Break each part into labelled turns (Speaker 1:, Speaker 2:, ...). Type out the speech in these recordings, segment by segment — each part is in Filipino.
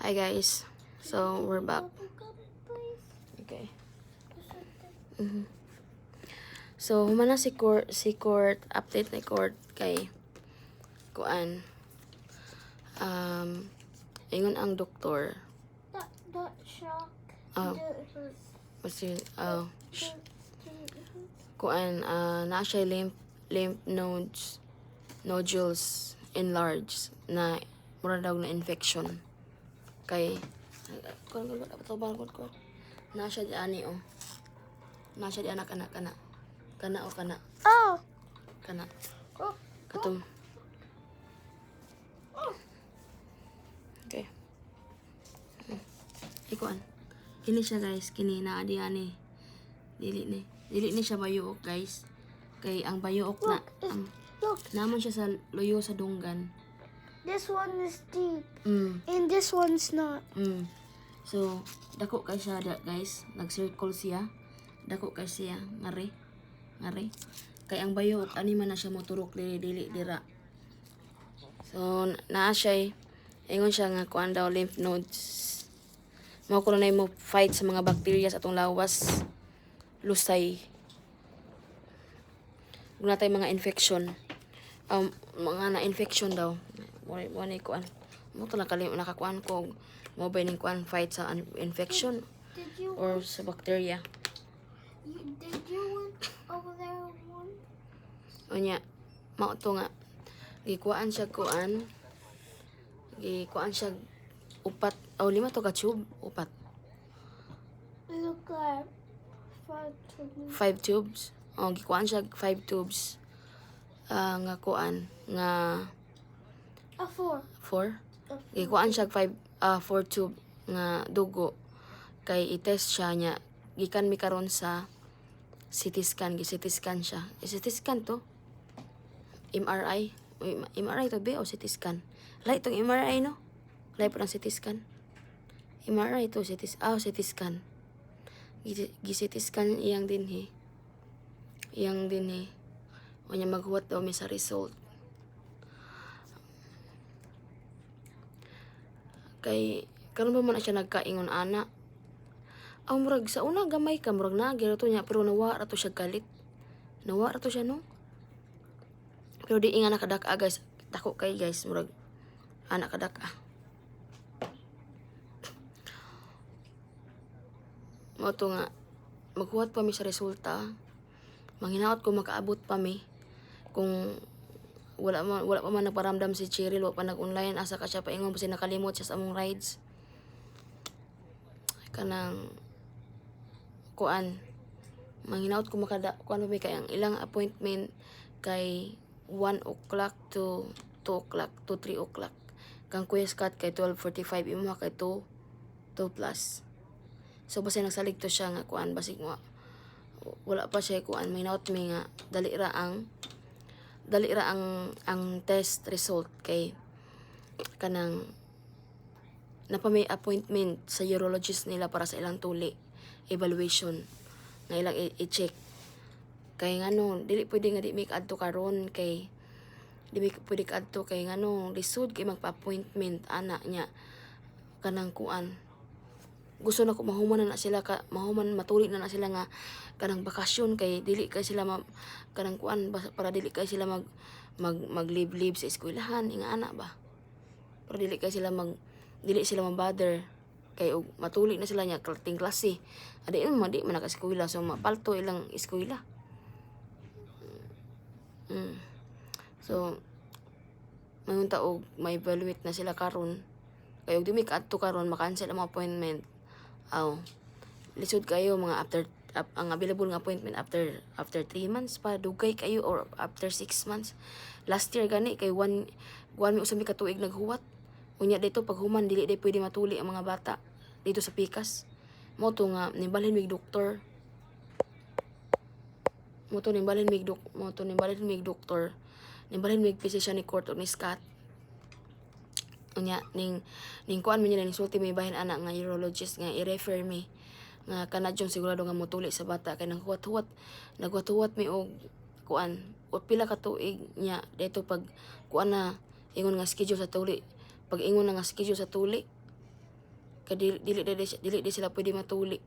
Speaker 1: Hi guys, so we're back. Okay. So humana si court update ni court kay kuan ingon ang doktor
Speaker 2: That shock.
Speaker 1: oh
Speaker 2: That hurt.
Speaker 1: kasi
Speaker 2: That hurt.
Speaker 1: kuan na siya lymph nodules enlarged na mura daw na infection kay kuan ko na siya di ani na siya di anak kana
Speaker 2: Oh. Oh.
Speaker 1: katum okay ikuan kini siya guys kini na adi ani dili ni siya bayuok guys kay ang bayuok na
Speaker 2: Look,
Speaker 1: naman siya sa luyo sa dunggan.
Speaker 2: this one is deep,
Speaker 1: Mm.
Speaker 2: and this one's not.
Speaker 1: So, dako kay siya guys, nag-circle siya. Dako kay siya, ngari. Kay ang bayuok ani man na siya moturok dili dira. So, naa siya ingon siya nga kuan daw lymph nodes. Mao ko na mo fight sa mga bacteria sa atong lawas. Lusay. Kung natay mga infection. Mga na-infection daw. Wala kuan. Mo to nakakuan ko mo ba ning kuan fight sa infection
Speaker 2: Did you
Speaker 1: or sa bacteria.
Speaker 2: did you went over there one?
Speaker 1: Unya, mao to nga gikuan siya upat o lima to ka tube upat
Speaker 2: Look like
Speaker 1: 5 tubes o gikuan siya 5 tubes nga kuan nga
Speaker 2: a 4.
Speaker 1: 4 gikuan siya 4 tube nga dugo kay i-test siya nya gikan mi karon sa CT scan siya CT scan to MRI to be o CT scan lahi tong MRI no lahi pa ng CT scan MRI to CT scan CT scan iyang dinhi unya maghuwat daw mi sa result kay karon ba man na siya nagkaingon ana murag sa una gamay ka murag nagiro to niya pero nawa ra to siya galit nawa ra to siya no pero di nga nakadaka guys tako kay guys murag anak kadaka mo to nga maghuwat pa mi sa resulta manghinaot ko makaabot pa mi kung wala pa man nagparamdam si Cheryl wala pa nag-online asa ka siya paingon kasi nakalimot siya sa among rides kanang kuan manghinaot ko kuan pa mi kay ang ilang appointment kay 1 o'clock to 2 o'clock to 3 o'clock kang Kuya Scott kay 12:45 imo kay 2 plus so basta nagsalig to siya nga kuan basig mo wala pa siya kuan manghinaot mi nga dali ra ang test result kay kanang napa may appointment sa urologist nila para sa ilang tuli evaluation nga ilang i-check kay ngano dili pwede nga di make adto karon kay di pwede ka adto kay ngano lisod kay magpa-appointment ana nya kanang kuan gusto na ko mahuman matuli na sila nga kanang bakasyon kay dili kay sila kanang kuan para dili kay sila mag live sa eskwelahan inga ana ba para dili sila mabother kay matuli na sila nya ting klase adi man naka-eskwela so mapalto ilang eskwela so mayong taog may evaluate na sila karon kay og di mi kaadto karon makancel ang mga appointment lisod kayo mga ang available nga appointment after 3 months pa dugay kayo or after 6 months last year gani kay one mi usab mi katuig naghuwat unya dito pag human dili day pwede matuli ang mga bata dito sa Pikas mo to nga nimbalhin mig doktor nimbalhin mig physician ni court o ni Scott unya ning kuan mi nila ning sulti mi bahin anak nga urologist nga i-refer mi nga kanadyon sigurado nga motuli sa bata kay naghuwat-huwat mi og kuan o pila ka tuig nya dito pag kuan na ingon nga schedule sa tuli pag ingon na nga schedule sa tuli Kay dili di sila pwede matuli.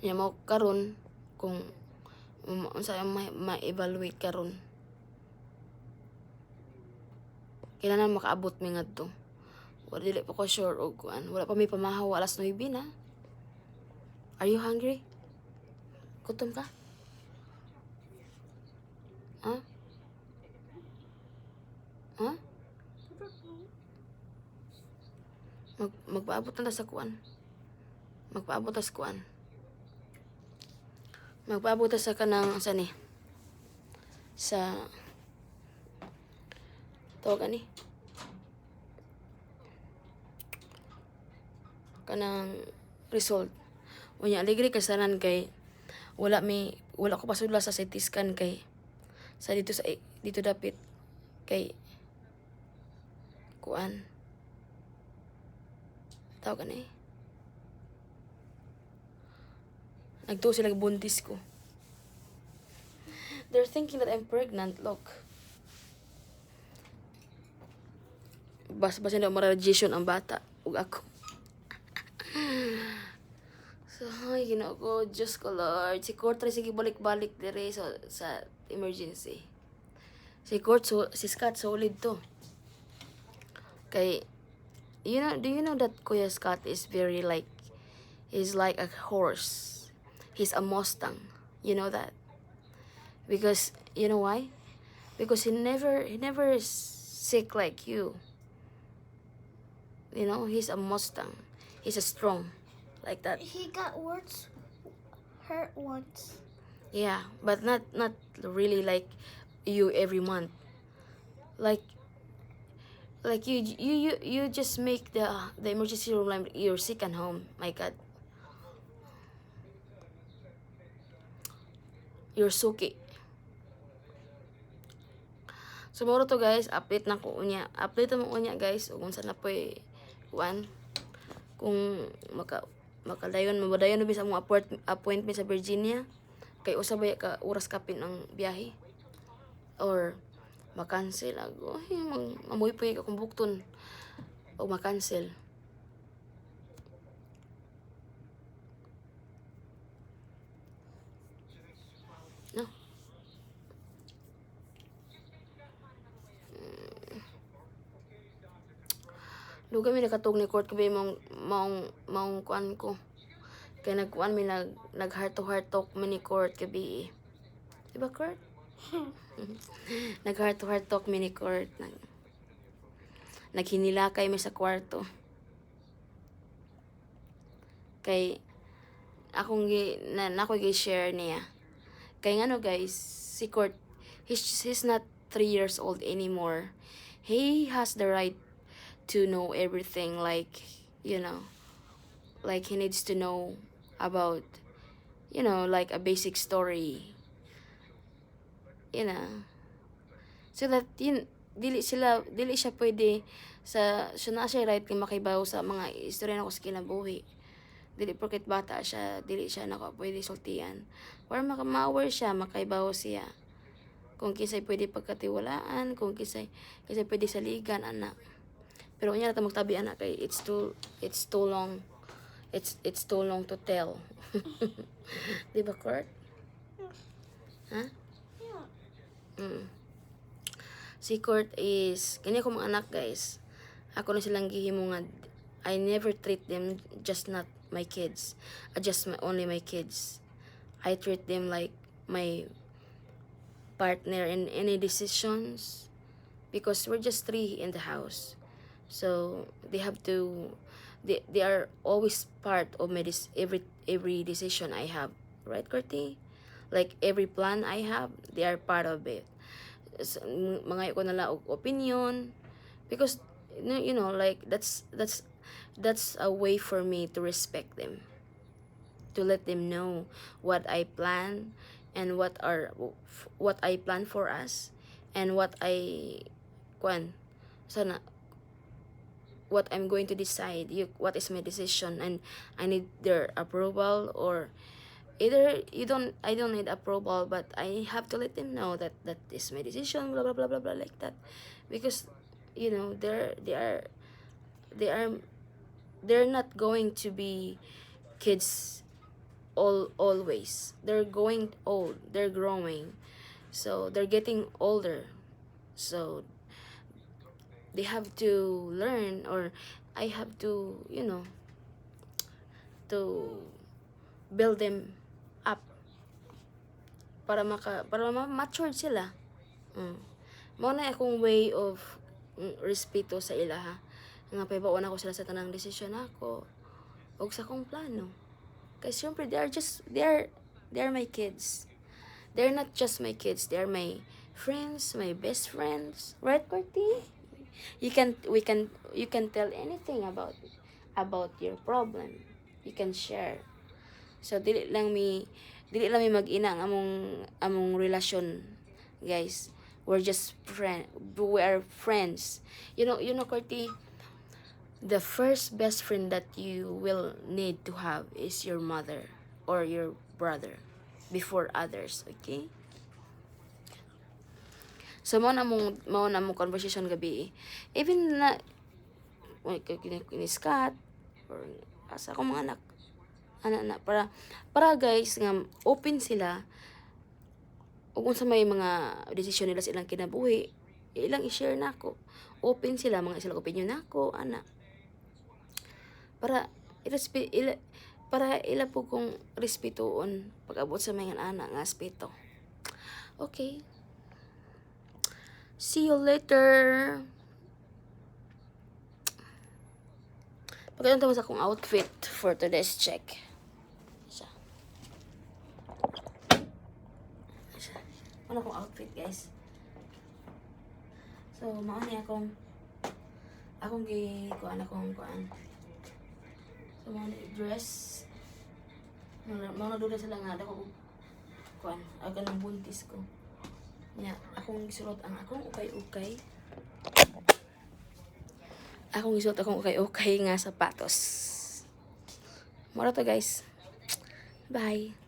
Speaker 1: Nya mo karon kung unsa ang ma-evaluate karon. Kailangan makaabot mi ngadto. Wala dili pa ko sure og kuan. Wala pa may pamahaw alas 9 na. Are you hungry? Gutom ka? Ha? Ha? Magpaabot na ta sa kuan. Magpaabot ta sa kuan. Magpaabot ta sa kanang sa ni. Sa tawag ani. Kanang result. Unya aligre kasanan kay wala ko pasudla sa CT scan kay sa dito dapit kay kuan tawag ani nagtuo sila buntis ko. They're thinking that I'm pregnant, look. Basta na ma-radiation ang bata ug ako. So, ay, Ginoo ko, Diyos ko, Lord. Si Court, sige balik-balik dire sa emergency. Si Court, si Scott, solid to. Kay, do you know that Kuya Scott is very like, he's like a horse. He's a Mustang. You know that? Because, you know why? Because he never sick like you. You know, he's a Mustang. He's a strong. Like that.
Speaker 2: He got hurt once.
Speaker 1: Yeah, but not really like you every month. Like you just make the emergency room like you're sick at home. My God. You're suki. So moro to guys, update na ko unya. Update mo unya guys ug unsa na poy kuan kung makadayon mabadayon na sa mga appointment sa Virginia kay usa ba ka oras kapin ang biyahe or makancel ako mamoy pa ka kung bukton o makancel. No. Luga mi nakatog ni Court kabi maong kuan ko. Kaya nagkuan mi nag heart to heart talk mi ni Court kabi. Diba Court? Nag heart to heart talk mi ni Court. Naghinilakay mi sa kwarto. Kay akong nako gi-share niya. Kay ngano guys, si Court he's not 3 years old anymore. He has the right to know everything, like, you know, like he needs to know about, you know, like a basic story, you know, so that dili siya pwede siya na siya right kay makibaw sa mga istorya nako sa kinabuhi. Dili porket bata siya, dili siya nako pwede sultian or makama-aware siya, makaibaw siya kung kisay pwede pagkatiwalaan, kung kisay pwede saligan anak. Pero unya na ta magtabi anak kay it's too long. It's too long to tell. Di ba, Court? Ha?
Speaker 2: Yeah.
Speaker 1: Si Court is kanya ko mga anak guys. Ako na silang gihimo nga I never treat them just not my kids. Only my kids. I treat them like my partner in any decisions because we're just 3 in the house. So they have to they are always part of my every decision I have, right Courtney? Like every plan I have, they are part of it. Mga ko nala og opinion because you know like that's a way for me to respect them, to let them know what I plan and what I plan for us and what I'm going to decide, what is my decision, and I need their approval, or either I don't need approval, but I have to let them know that is my decision, blah blah blah blah blah like that, because you know, they're not going to be kids always. They're going old, they're growing, so they're getting older, so they have to learn, or I have to, you know, to build them up para mature sila. Mao na akong way of respeto sa ila, ha, nga pahibaon ako sila sa tanang desisyon ako og sa akong plano. Kay syempre they are my kids. They're not just my kids, they are my friends, my best friends. Right, Corty? You can tell anything about your problem. You can share. So dili lang mi mag-ina ang among relasyon, guys. We are friends. You know, Corty, the first best friend that you will need to have is your mother or your brother before others, okay? So mao na mong conversation gabi. Even na ni Scott or asa akong mga anak na para guys nga open sila ug unsa may mga desisyon nila sa ilang kinabuhi, ilang i-share nako. Open sila mga silang opinion nako ana. Para ila po kong respetuon pag-abot sa mga anak nga aspeto. Okay. See you later. Pagkatapos sa akong outfit for today's check. Ano akong outfit, guys? So, mao ni akong kuan. So, mao ni dress. Mao na dula sila nga dako kuan, aga ng buntis ko. Nya, akong gisulot ang akong ukay-ukay. Akong gisuot akong ukay-ukay nga sapatos. Mora to, guys. Bye.